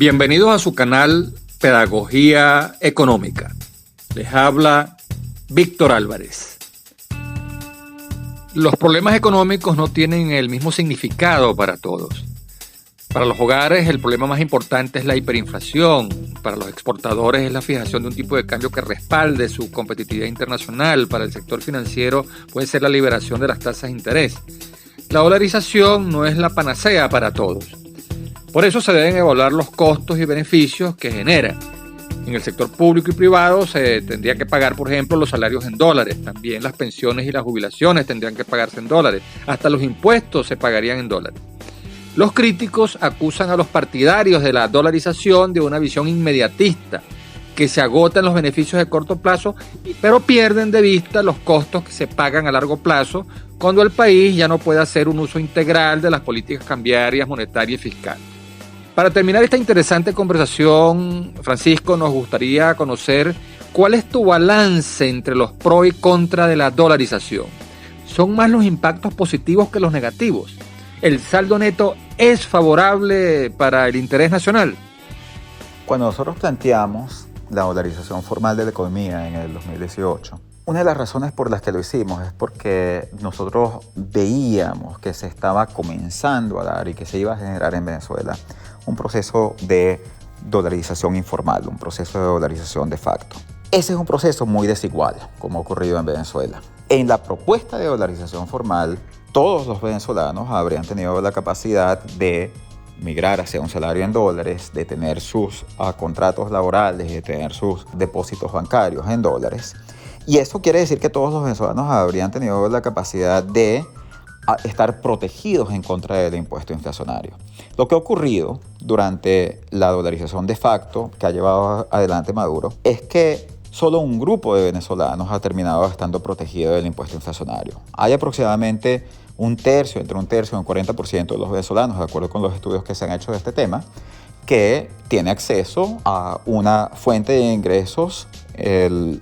Bienvenidos a su canal Pedagogía Económica. Les habla Víctor Álvarez. Los problemas económicos no tienen el mismo significado para todos. Para los hogares el problema más importante es la hiperinflación. Para los exportadores es la fijación de un tipo de cambio que respalde su competitividad internacional. Para el sector financiero puede ser la liberación de las tasas de interés. La dolarización no es la panacea para todos. Por eso se deben evaluar los costos y beneficios que genera. En el sector público y privado se tendría que pagar, por ejemplo, los salarios en dólares. También las pensiones y las jubilaciones tendrían que pagarse en dólares. Hasta los impuestos se pagarían en dólares. Los críticos acusan a los partidarios de la dolarización de una visión inmediatista, que se agotan los beneficios de corto plazo, pero pierden de vista los costos que se pagan a largo plazo cuando el país ya no puede hacer un uso integral de las políticas cambiarias, monetarias y fiscales. Para terminar esta interesante conversación, Francisco, nos gustaría conocer cuál es tu balance entre los pros y contras de la dolarización. ¿Son más los impactos positivos que los negativos? ¿El saldo neto es favorable para el interés nacional? Cuando nosotros planteamos la dolarización formal de la economía en el 2018, una de las razones por las que lo hicimos es porque nosotros veíamos que se estaba comenzando a dar y que se iba a generar en Venezuela un proceso de dolarización informal, un proceso de dolarización de facto. Ese es un proceso muy desigual, como ha ocurrido en Venezuela. En la propuesta de dolarización formal, todos los venezolanos habrían tenido la capacidad de migrar hacia un salario en dólares, de tener sus contratos laborales, de tener sus depósitos bancarios en dólares. Y eso quiere decir que todos los venezolanos habrían tenido la capacidad de estar protegidos en contra del impuesto inflacionario. Lo que ha ocurrido durante la dolarización de facto que ha llevado adelante Maduro es que solo un grupo de venezolanos ha terminado estando protegido del impuesto inflacionario. Hay aproximadamente entre un tercio y un 40% de los venezolanos, de acuerdo con los estudios que se han hecho de este tema, que tiene acceso a una fuente de ingresos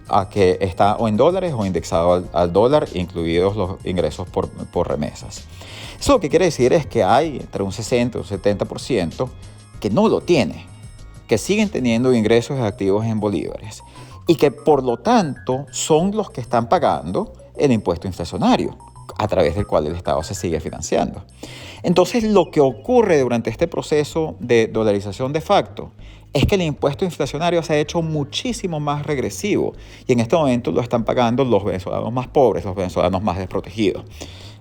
a que está o en dólares o indexado al dólar, incluidos los ingresos por remesas. Eso lo que quiere decir es que hay entre un 60 y un 70% que no lo tiene, que siguen teniendo ingresos activos en bolívares y que por lo tanto son los que están pagando el impuesto inflacionario, a través del cual el Estado se sigue financiando. Entonces, lo que ocurre durante este proceso de dolarización de facto es que el impuesto inflacionario se ha hecho muchísimo más regresivo y en este momento lo están pagando los venezolanos más pobres, los venezolanos más desprotegidos.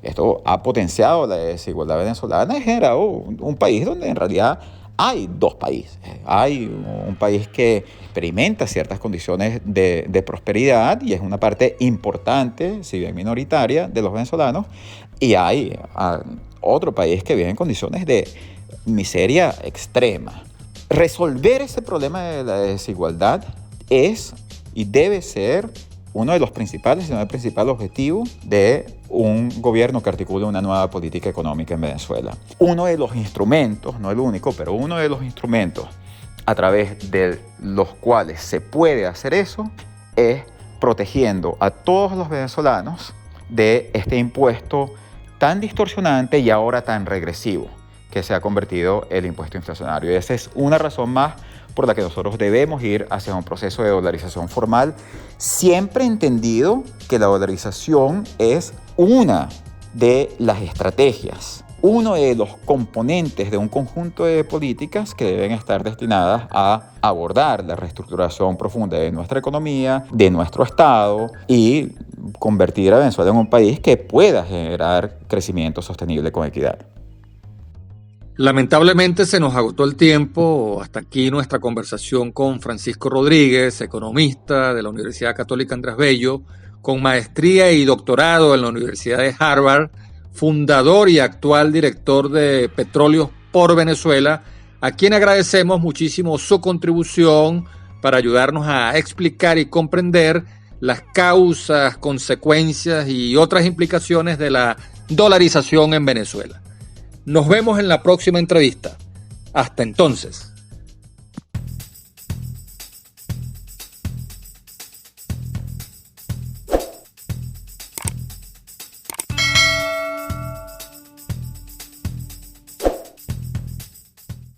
Esto ha potenciado la desigualdad venezolana y generado un país donde en realidad hay dos países. Hay un país que experimenta ciertas condiciones de prosperidad y es una parte importante, si bien minoritaria, de los venezolanos. Y hay otro país que vive en condiciones de miseria extrema. Resolver ese problema de la desigualdad es y debe ser uno de los principales, si no el principal objetivo de un gobierno que articule una nueva política económica en Venezuela. Uno de los instrumentos, no el único, pero uno de los instrumentos a través de los cuales se puede hacer eso es protegiendo a todos los venezolanos de este impuesto tan distorsionante y ahora tan regresivo que se ha convertido el impuesto inflacionario. Y esa es una razón más por la que nosotros debemos ir hacia un proceso de dolarización formal, siempre entendido que la dolarización es una de las estrategias, uno de los componentes de un conjunto de políticas que deben estar destinadas a abordar la reestructuración profunda de nuestra economía, de nuestro Estado y convertir a Venezuela en un país que pueda generar crecimiento sostenible con equidad. Lamentablemente se nos agotó el tiempo. Hasta aquí nuestra conversación con Francisco Rodríguez, economista de la Universidad Católica Andrés Bello, con maestría y doctorado en la Universidad de Harvard, fundador y actual director de Petróleos por Venezuela, a quien agradecemos muchísimo su contribución para ayudarnos a explicar y comprender las causas, consecuencias y otras implicaciones de la dolarización en Venezuela. Nos vemos en la próxima entrevista. Hasta entonces.